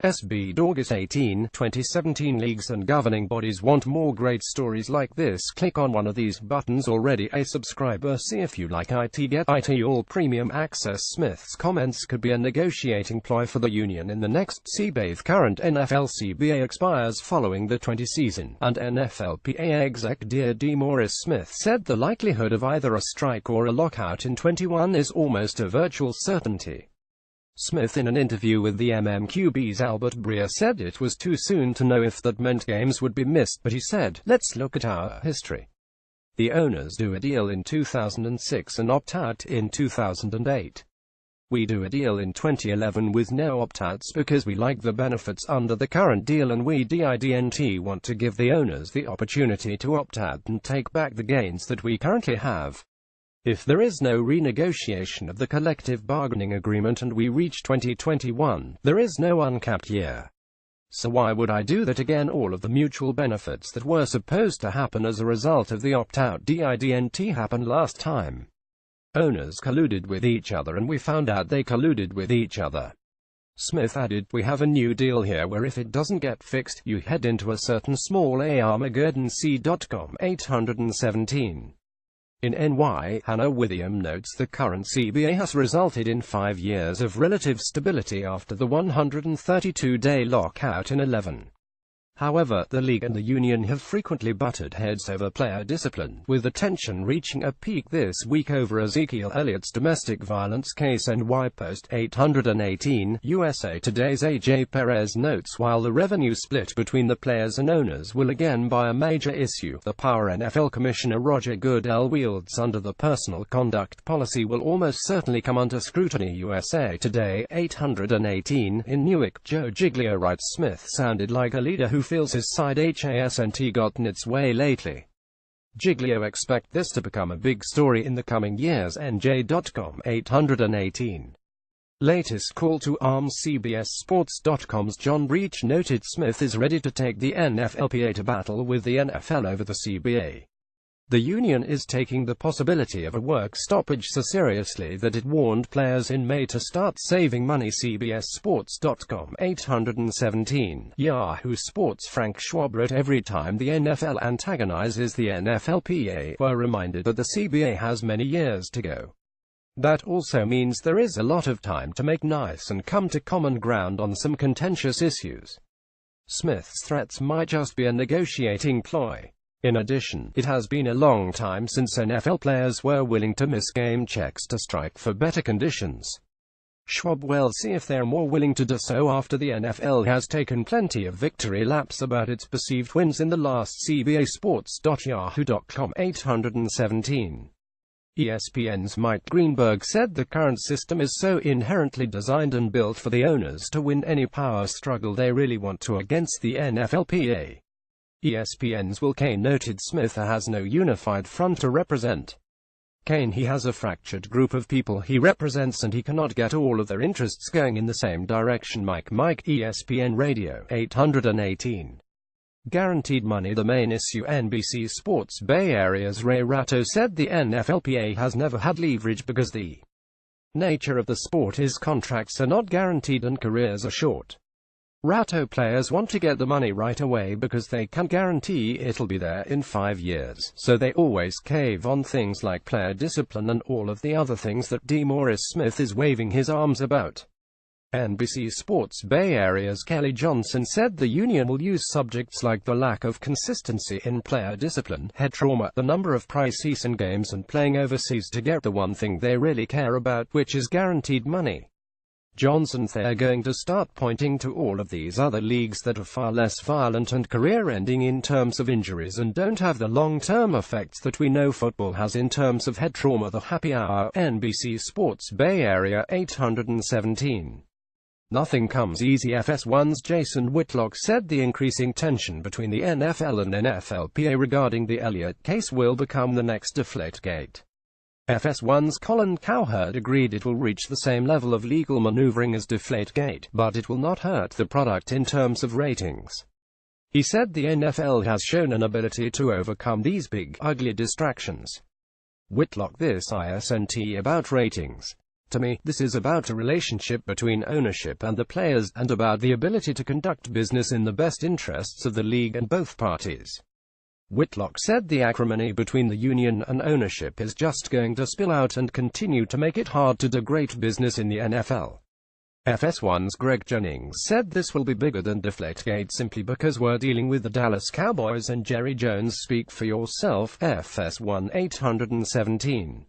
SB August 18, 2017. Leagues and governing bodies want more great stories like this. Click on one of these buttons. Already a subscriber? See if you like IT. Get IT All Premium Access. Smith's comments could be a negotiating ploy for the union in the next CBA. Current NFL CBA expires following the 20 season, and Nflpa exec demaurice Smith said the likelihood of either a strike or a lockout in 21 is almost a virtual certainty. Smith, in an interview with the MMQB's Albert Breer, said it was too soon to know if that meant games would be missed, but he said, "Let's look at our history. The owners do a deal in 2006 and opt out in 2008. We do a deal in 2011 with no opt-outs because we like the benefits under the current deal, and we didn't want to give the owners the opportunity to opt out and take back the gains that we currently have. If there is no renegotiation of the collective bargaining agreement and we reach 2021, there is no uncapped year. So why would I do that again? All of the mutual benefits that were supposed to happen as a result of the opt-out didn't happen last time. Owners colluded with each other and we found out they colluded with each other." Smith added, "We have a new deal here where if it doesn't get fixed, you head into a certain small Armageddon. C.com 817. In NY, Hannah Withiam notes the current CBA has resulted in 5 years of relative stability after the 132-day lockout in 11. However, the league and the union have frequently butted heads over player discipline, with the tension reaching a peak this week over Ezekiel Elliott's domestic violence case. NY Post 818, USA Today's AJ Perez notes, while the revenue split between the players and owners will again be a major issue, the power NFL Commissioner Roger Goodell wields under the personal conduct policy will almost certainly come under scrutiny. USA Today 818, in Newark, Joe Giglio writes, "Smith sounded like a leader who feels his side hasn't gotten its way lately. Giglio expect this to become a big story in the coming years." NJ.com 818. Latest call to arms. CBSSports.com's John Breach noted Smith is ready to take the Nflpa to battle with the NFL over the CBA. The union is taking the possibility of a work stoppage so seriously that it warned players in May to start saving money. CBSSports.com 817. Yahoo Sports' Frank Schwab wrote, "Every time the NFL antagonizes the Nflpa, we're reminded that the CBA has many years to go. That also means there is a lot of time to make nice and come to common ground on some contentious issues." Smith's threats might just be a negotiating ploy. In addition, it has been a long time since NFL players were willing to miss game checks to strike for better conditions. Schwab will see if they're more willing to do so after the NFL has taken plenty of victory laps about its perceived wins in the last CBA. Sports.yahoo.com 817. ESPN's Mike Greenberg said the current system is so inherently designed and built for the owners to win any power struggle they really want to against the Nflpa. ESPN's Will Kane noted Smith has no unified front to represent. Kane, he has a fractured group of people he represents and he cannot get all of their interests going in the same direction. Mike ESPN Radio 818. Guaranteed money the main issue. NBC Sports Bay Area's Ray Ratto said the Nflpa has never had leverage because the nature of the sport is contracts are not guaranteed and careers are short. Ratto players want to get the money right away because they can guarantee it'll be there in 5 years, so they always cave on things like player discipline and all of the other things that demaurice Smith is waving his arms about. NBC Sports Bay Area's Kelly Johnson said the union will use subjects like the lack of consistency in player discipline, head trauma, the number of preseason games and playing overseas to get the one thing they really care about, which is guaranteed money. Johnson, they're going to start pointing to all of these other leagues that are far less violent and career-ending in terms of injuries and don't have the long-term effects that we know football has in terms of head trauma. The Happy Hour. NBC Sports Bay Area 817. Nothing comes easy. FS1's Jason Whitlock said the increasing tension between the NFL and Nflpa regarding the Elliott case will become the next Deflategate. FS1's Colin Cowherd agreed it will reach the same level of legal maneuvering as Deflategate, but it will not hurt the product in terms of ratings. He said the NFL has shown an ability to overcome these big, ugly distractions. Whitlock, this isn't about ratings. to me, this is about a relationship between ownership and the players, and about the ability to conduct business in the best interests of the league and both parties." Whitlock said the acrimony between the union and ownership is just going to spill out and continue to make it hard to do great business in the NFL. FS1's Greg Jennings said this will be bigger than Deflategate simply because we're dealing with the Dallas Cowboys and Jerry Jones. Speak for yourself, FS1 817.